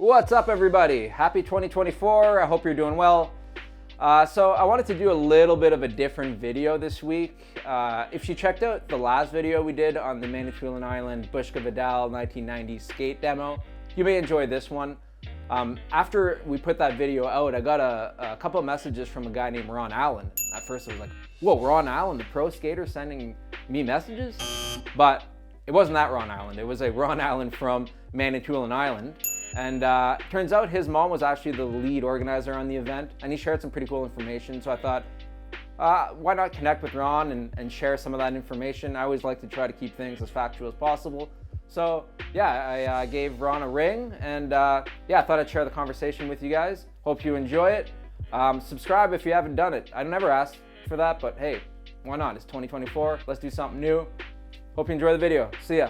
What's up, everybody? Happy 2024. I hope you're doing well. So I wanted to do a little bit of a different video this week. If you checked out the last video we did on the Manitoulin Island Bushka Vidal 1990 skate demo, you may enjoy this one. After we put that video out, I got a couple of messages from a guy named Ron Allen. At first I was like, whoa, Ron Allen, the pro skater, sending me messages? But it wasn't that Ron Allen. It was a Ron Allen from Manitoulin Island. And turns out his mom was actually the lead organizer on the event, and he shared some pretty cool information. So I thought, why not connect with Ron and share some of that information? I always like to try to keep things as factual as possible. So yeah, I gave Ron a ring, and I thought I'd share the conversation with you guys. Hope you enjoy it. Subscribe if you haven't done it. I never asked for that, but hey, why not? It's 2024. Let's do something new. Hope you enjoy the video. See ya.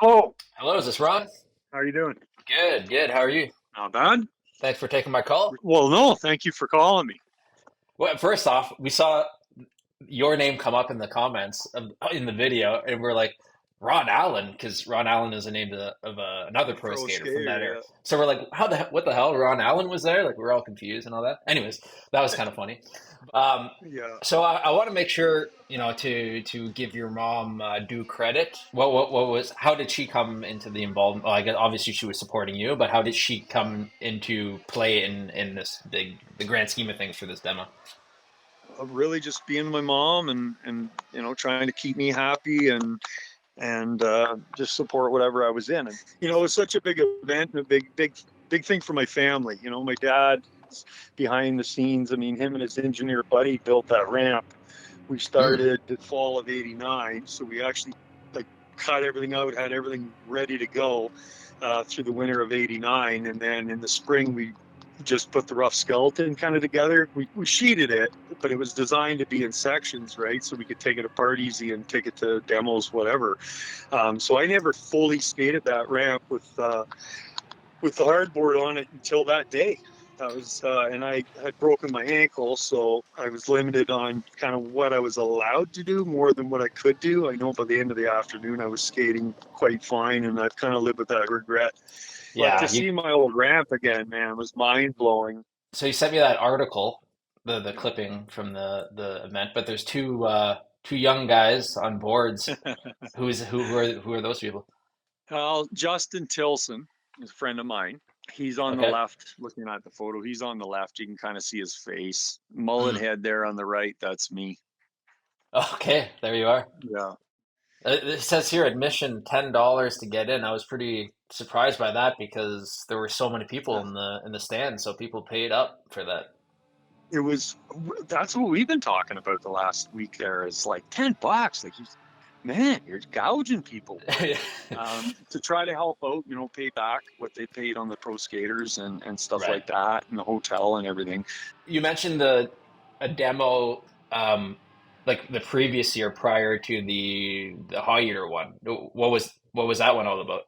Oh, Hello, is this Ron? how are you doing? Good. How are you? Not bad. Thanks for taking my call. Well, no, thank you for calling me. Well, first off, we saw your name come up in the comments in the video, and we're like, Ron Allen, because Ron Allen is the name of another pro skater from that era. Yeah. So we're like, what the hell? Ron Allen was there? Like, we're all confused and all that. Anyways, that was kind of funny. Yeah. So I want to make sure, to give your mom due credit. How did she come into the involvement? Well, I guess obviously she was supporting you, but how did she come into play in this the grand scheme of things for this demo? Really just being my mom and trying to keep me happy and just support whatever I was in. And it was such a big event and a big thing for my family. My dad behind the scenes. I mean, him and his engineer buddy built that ramp. We started the fall of '89, so we actually cut everything out, had everything ready to go through the winter of '89, and then in the spring we just put the rough skeleton kind of together. We sheeted it, but it was designed to be in sections, right? So we could take it apart easy and take it to demos, whatever. So I never fully skated that ramp with the hardboard on it until that day. That was, and I had broken my ankle, so I was limited on kind of what I was allowed to do more than what I could do. I know by the end of the afternoon I was skating quite fine, and I've kind of lived with that regret. Yeah, But to see my old ramp again, man, was mind blowing. so you sent me that article, the clipping from the event, but there's two young guys on boards. Who are those people? Justin Tilson is a friend of mine. He's on the Okay. left, looking at the photo. He's on the left. You can kind of see his face. Mullet head there on the right. That's me. Okay, there you are. Yeah. It says here admission $10 to get in. I was pretty surprised by that because there were so many people in the stand, so people paid up for that. That's what we've been talking about the last week there is like $10. Man, you're gouging people to try to help out, pay back what they paid on the pro skaters and stuff Right. like that, and the hotel and everything. You mentioned a demo like the previous year prior to the high year one. What was that one all about?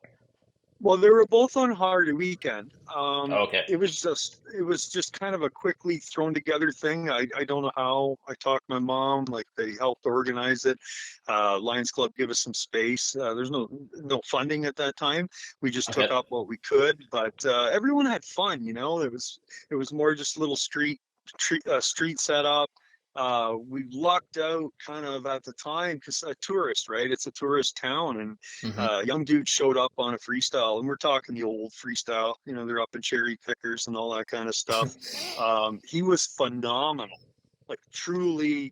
Well, they were both on Hardy weekend. Okay. It was just kind of a quickly thrown together thing. I don't know how. I talked to my mom, they helped organize it. Lions Club gave us some space. There's no funding at that time. We just took Okay. up what we could, but everyone had fun. It was more just a little street setup. We lucked out kind of at the time because a tourist, right? It's a tourist town, and Mhm. young dude showed up on a freestyle, and we're talking the old freestyle. They're up in cherry pickers and all that kind of stuff. He was phenomenal, like truly,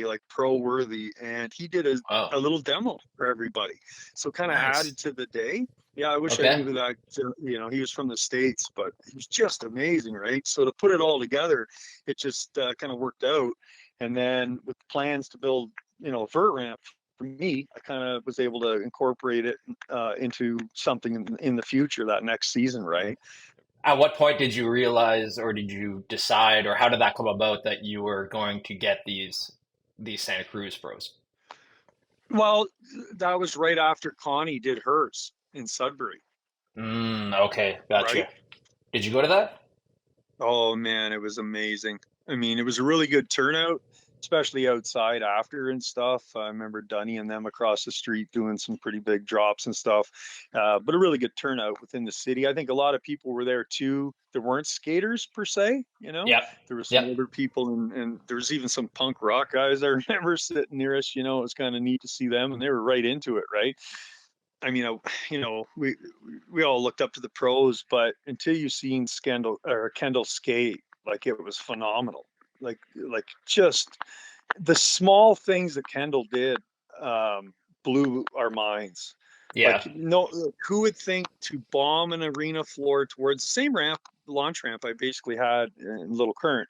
like pro worthy, and he did a Oh, little demo for everybody. So kind of nice. added to the day. Yeah, I wish I Okay. knew who that. He was from the States, but he was just amazing, right? So to put it all together, it just kind of worked out. And then with plans to build, a vert ramp for me, I kind of was able to incorporate it into something in the future that next season, right? At what point did you realize, or did you decide, or how did that come about that you were going to get these Santa Cruz pros? Well, that was right after Connie did hers in Sudbury, Okay, gotcha. right? Did you go to that? Oh man, it was amazing. I mean, it was a really good turnout. especially outside after and stuff. I remember Dunny and them across the street doing some pretty big drops and stuff. But a really good turnout within the city. I think a lot of people were there too. There weren't skaters per se, you know. Yep. There were some Yep. older people, and there was even some punk rock guys I remember sitting near us. You know, it was kind of neat to see them, and they were right into it, right? I mean, you know, we all looked up to the pros, but until you seen Kendall skate, like it was phenomenal. Like just the small things that Kendall did blew our minds. Yeah. Like, no, who would think to bomb an arena floor towards the same ramp, launch ramp I basically had in Little Current,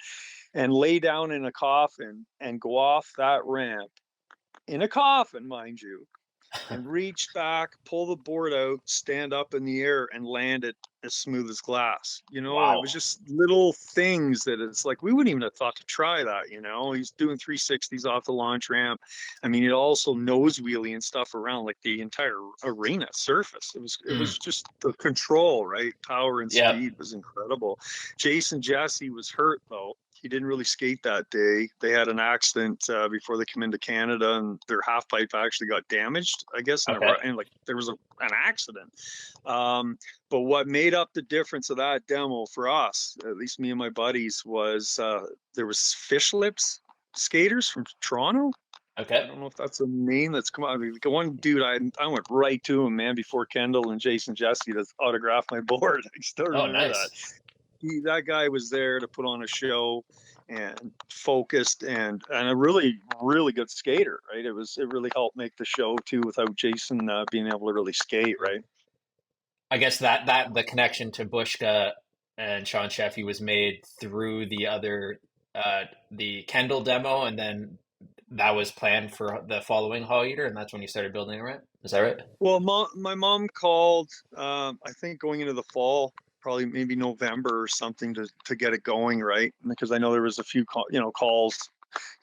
and lay down in a coffin and go off that ramp in a coffin, mind you, and reach back, pull the board out, stand up in the air, and land it as smooth as glass. You know, it Wow. was just little things that it's like we wouldn't even have thought to try that. You know, he's doing 360s off the launch ramp. I mean, it also nose wheelie and stuff around like the entire arena surface. It was just the control, right? Power and Yep. speed was incredible. Jason Jesse was hurt though. He didn't really skate that day. They had an accident before they came into Canada, and their half pipe actually got damaged, I guess. Okay. And like there was an accident. But what made up the difference of that demo for us, at least me and my buddies, was there was Fish Lips skaters from Toronto. I Okay. don't know if that's a name that's come out. I mean, the one dude, I went right to him, man, before Kendall and Jason Jesse to autograph my board. I still Oh, remember nice. that. That guy was there to put on a show and focused and a really good skater, right? It really helped make the show too without Jason being able to really skate, right? I guess that the connection to Bushka and Sean Sheffy was made through the Kendall demo, and then that was planned for the following Hall Eater, and that's when you started building around. Is that right? Well, my mom called, I think going into the fall, probably maybe November or something to get it going, right? Because I know there was a few calls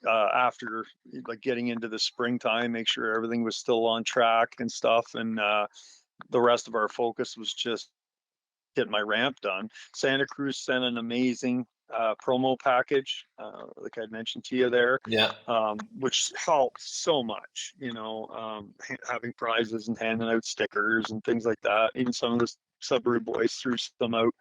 after like getting into the springtime, make sure everything was still on track and stuff, and the rest of our focus was just getting my ramp done. Santa Cruz sent an amazing promo package, like I mentioned to you there, Yeah. which helped so much, having prizes and handing out stickers and things like that. Even some of the Sudbury boys threw some out,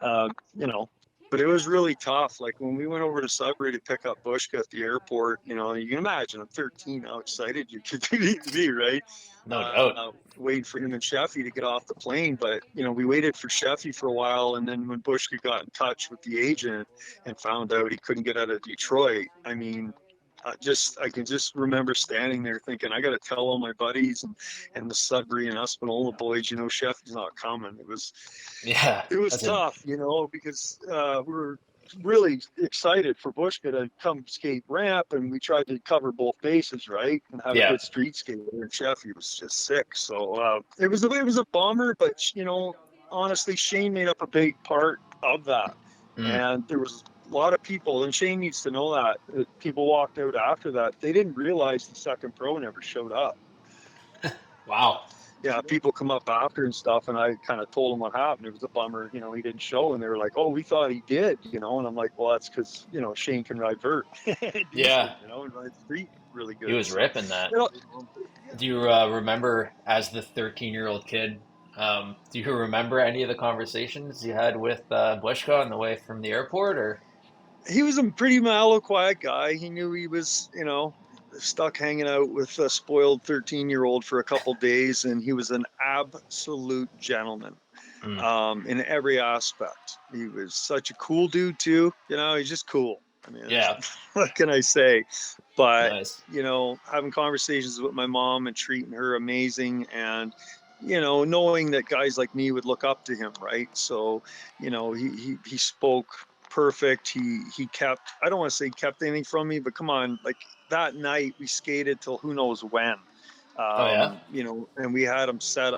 but it was really tough. Like when we went over to Sudbury to pick up Bushka at the airport, you can imagine I'm 13, how excited you could be, right? No doubt. Waiting for him and Sheffy to get off the plane. But, we waited for Sheffy for a while. And then when Bushka got in touch with the agent and found out he couldn't get out of Detroit, I mean, I can just remember standing there thinking, I got to tell all my buddies and the Sudbury and Espanola boys, Sheffy's not coming. It was tough, because we were really excited for Bushka to come skate ramp, and we tried to cover both bases, right, and have a good street skater. And Sheffy was just sick, so it was a bummer. But honestly, Shane made up a big part of that, and there was a lot of people, and Shane needs to know that people walked out after that. They didn't realize the second pro never showed up. Wow. Yeah, people come up after and stuff, and I kind of told them what happened. It was a bummer, he didn't show, and they were like, "Oh, we thought he did," and I'm like, "Well, that's because Shane can ride vert, Yeah, and ride street really good." he was ripping that. Do you remember, as the 13-year-old kid? Do you remember any of the conversations you had with Bushka on the way from the airport, or? He was a pretty mellow, quiet guy. He knew he was, stuck hanging out with a spoiled 13-year-old for a couple days, and he was an absolute gentleman in every aspect. He was such a cool dude too. He's just cool. I mean, what can I say? But nice. Having conversations with my mom and treating her amazing, and knowing that guys like me would look up to him, right? So, he spoke perfect. He kept, I don't want to say kept anything from me, but come on, like that night we skated till who knows when. And we had them set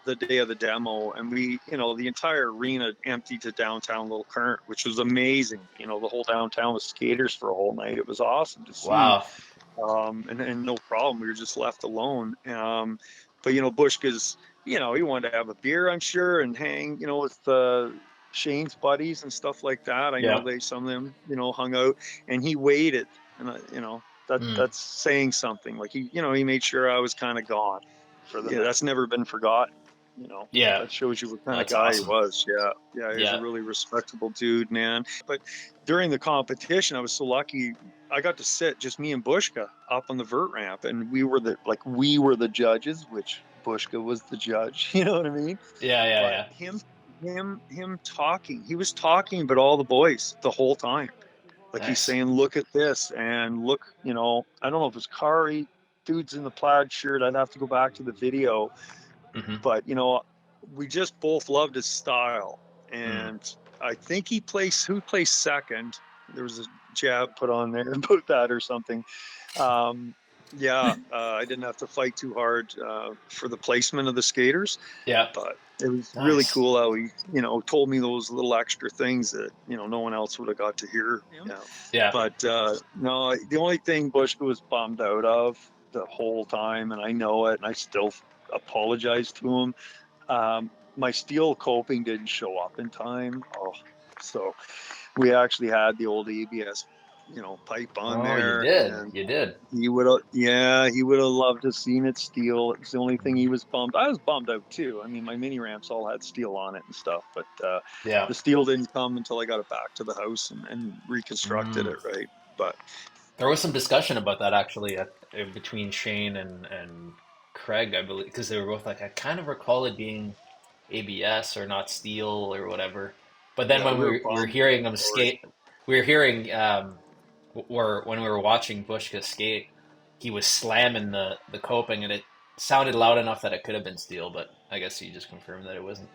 the day of the demo, and we, the entire arena emptied to downtown Little Current, which was amazing. The whole downtown was skaters for a whole night. It was awesome to see. Wow. And no problem. We were just left alone. But Bushka's, he wanted to have a beer, I'm sure, and hang, with Shane's buddies and stuff like that. I know some of them, hung out, and he waited and Mm. that's saying something. Like he made sure I was kind of gone for the. Yeah, that's never been forgotten. Yeah, That shows you what kind of that's guy he awesome. was. Yeah, he was a Yeah. really respectable dude, man. But during the competition, I was so lucky. I got to sit just me and Bushka up on the vert ramp, and we were the judges, which Bushka was the judge. You know what I mean? Yeah, yeah, But yeah. him talking, he was talking about all the boys the whole time. Like he's Nice. saying, look at this and look, I don't know if it was Kari, dude's in the plaid shirt. I'd have to go back to the video, Mm-hmm. but we just both loved his style. Mm. And I think who placed second. There was a jab put on there about that or something. I didn't have to fight too hard for the placement of the skaters, Yeah. but it was really Nice. cool how he, told me those little extra things that, no one else would have got to hear. Yeah. Yeah. But no, the only thing Bushka was bummed out of the whole time, and I know it, and I still apologize to him. My steel coping didn't show up in time. Oh, so we actually had the old ABS, pipe on Oh, you there, did. and You did. he would have loved to have seen it steel. It's the only thing he was bummed. I was bummed out too. I mean, my mini ramps all had steel on it and stuff, but Yeah. the steel didn't come until I got it back to the house and reconstructed Mm. it right. But There was some discussion about that actually between Shane and Craig, I believe, because they were both like, I kind of recall it being ABS or not steel or whatever. But then yeah, when we were we were bummed. hearing him Sorry. skate, we were hearing or when we were watching Bushka skate, he was slamming the coping, and it sounded loud enough that it could have been steel. But I guess you just confirmed that it wasn't.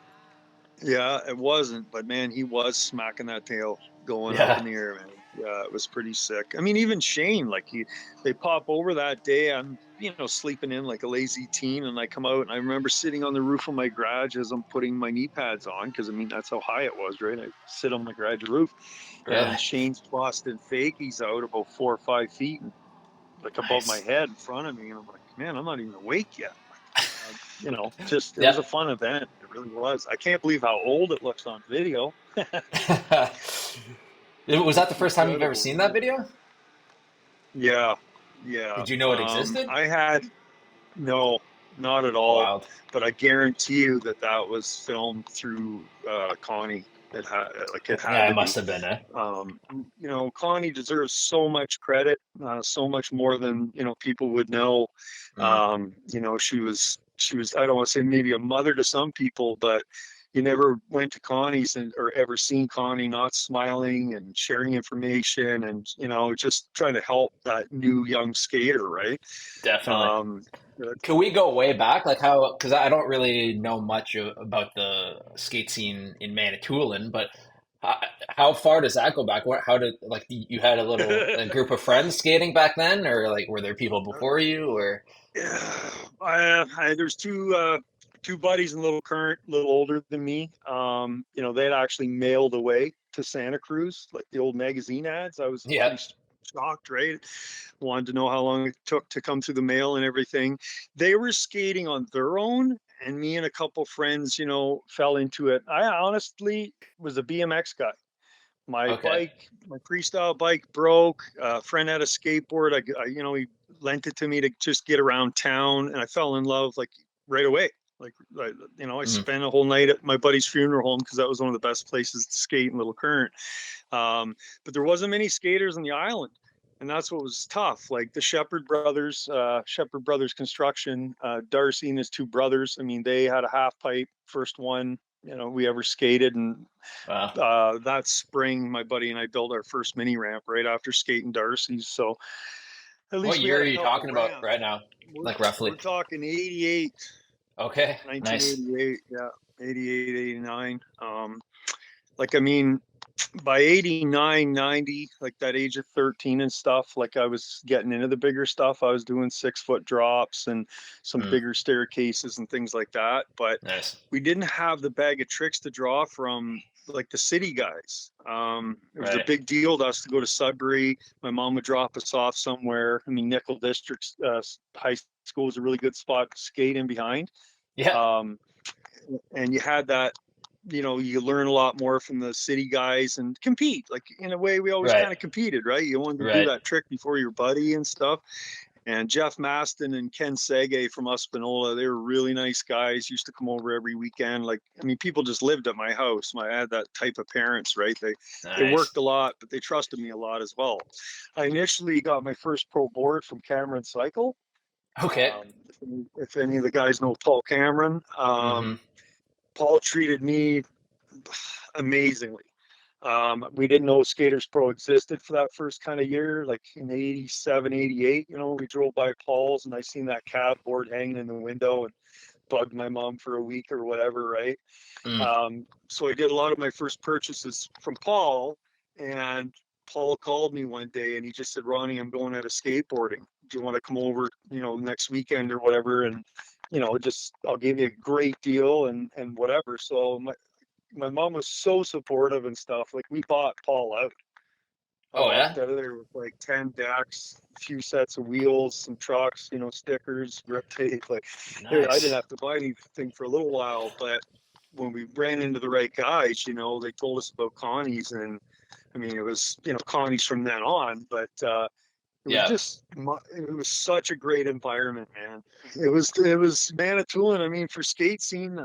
Yeah, it wasn't, but man, he was smacking that tail going up Yeah. in the air, man. Yeah, it was pretty sick. I mean, even Shane, like they pop over that day. I'm, sleeping in like a lazy teen, and I come out, and I remember sitting on the roof of my garage as I'm putting my knee pads on, because I mean that's how high it was, right? I sit on the garage roof, Really and Shane's busted fakies out about 4 or 5 feet, and like above my nice. head in front of me, and I'm like, man, I'm not even awake yet. Just it was Yeah. a fun event. It really was. I can't believe how old it looks on video. Was that the It's first time you've ever incredible. seen that video? Yeah, yeah. Did you know it existed? I had no, not at all. Wild. But I guarantee you that was filmed through Connie. It Yeah, had it to be. must have been, eh? Connie deserves so much credit, so much more than people would know. Mm. She was I don't want to say maybe a mother to some people, but you never went to Connie's or ever seen Connie not smiling and sharing information and just trying to help that new young skater, right? Definitely. Um, Can we go way back? Like how, because I don't really know much about the skate scene in Manitoulin, but how, how far does that go back? How did, like, you had a group of friends skating back then, or like, were there people before you, or? Yeah, there's two buddies in Little Current, a little older than me. They'd actually mailed away to Santa Cruz, like the old magazine ads. I was Yeah. pretty shocked, right? Wanted to know how long it took to come through the mail and everything. They were skating on their own, and me and a couple friends, fell into it. I honestly was a BMX guy. My Okay. bike, my freestyle bike broke. A friend had a skateboard. He lent it to me to just get around town, and I fell in love like right away. I Mm. spent a whole night at my buddy's funeral home because that was one of the best places to skate in Little Current. But there wasn't many skaters on the island, and that's what was tough. Like the Shepherd Brothers Construction, Darcy and his two brothers. I mean, they had a half pipe, first one we ever skated, and Wow. that spring, my buddy and I built our first mini ramp right after skating Darcy's. So at What least we year had are a you couple talking about ramps. right now? We're, Like roughly? we're talking 88, Okay. Nice. 1988. Yeah, 88, 89. I mean, by 89, 90, like that age of 13 and stuff, like I was getting into the bigger stuff. I was doing 6 foot drops and some Mm. bigger staircases and things like that. But Nice. we didn't have the bag of tricks to draw from like the city guys. It was a Right. big deal to us to go to Sudbury. My mom would drop us off somewhere. I mean, Nickel District High School was a really good spot to skate in behind. Yeah. And you had that you learn a lot more from the city guys and compete. Like in a way, we always Right. kind of competed, right? You wanted to do Right. that trick before your buddy and stuff. And Jeff Maston and Ken Sege from Espanola, they were really nice guys. Used to come over every weekend. Like, I mean, people just lived at my house. I had that type of parents, right? They Nice. worked a lot, but they trusted me a lot as well. I initially got my first pro board from Cameron Cycle. Okay. If any of the guys know Paul Cameron, Paul treated me amazingly. We didn't know Skaters Pro existed for that first kind of year, like in 87, 88, we drove by Paul's and I seen that cab board hanging in the window and bugged my mom for a week or whatever, right? So I did a lot of my first purchases from Paul, and Paul called me one day and he just said, Ronnie, I'm going out of skateboarding. Do you want to come over, next weekend or whatever? And, I'll give you a great deal and whatever. So my mom was so supportive and stuff. Like, we bought Paul out. Oh, yeah? Out of there with like 10 decks, a few sets of wheels, some trucks, stickers, grip tape. Like, Nice. I didn't have to buy anything for a little while, but when we ran into the right guys, they told us about Connie's, and I mean, it was, Connie's from then on, but it was such a great environment, man. It was Manitoulin. I mean, for skate scene,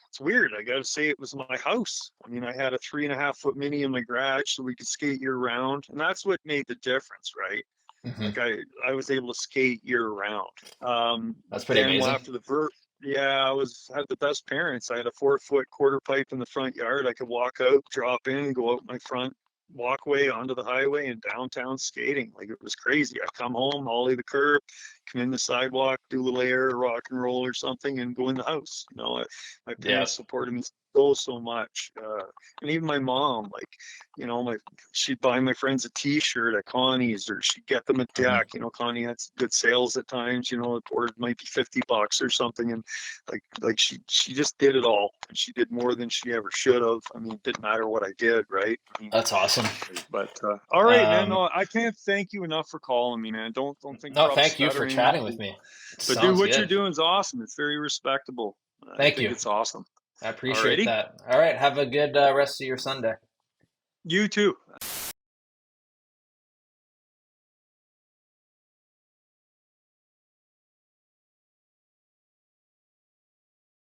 it's weird. I got to say, it was my house. I mean, I had a 3.5 foot mini in my garage so we could skate year round. And that's what made the difference, right? Like I was able to skate year round. That's pretty amazing. After the I had the best parents. I had a 4-foot quarter pipe in the front yard. I could walk out, drop in, go out my front walkway onto the highway and downtown skating. Like, it was crazy. I come home, ollie the curb, come in the sidewalk, do a little air, rock and roll or something, and go in the house. My parents supported me so much. And even my mom, like, she'd buy my friends a t-shirt at Connie's, or she'd get them a deck. Connie had good sales at times, the board might be $50 or something. And like she just did it all. And she did more than she ever should have. I mean, it didn't matter what I did, right? That's awesome. But all right, man. No, I can't thank you enough for calling me, man. Don't think. No, thank you for chatting with me. But dude, what you're doing is awesome. It's very respectable. Thank you. It's awesome. I appreciate that. All right. Have a good rest of your Sunday. You too.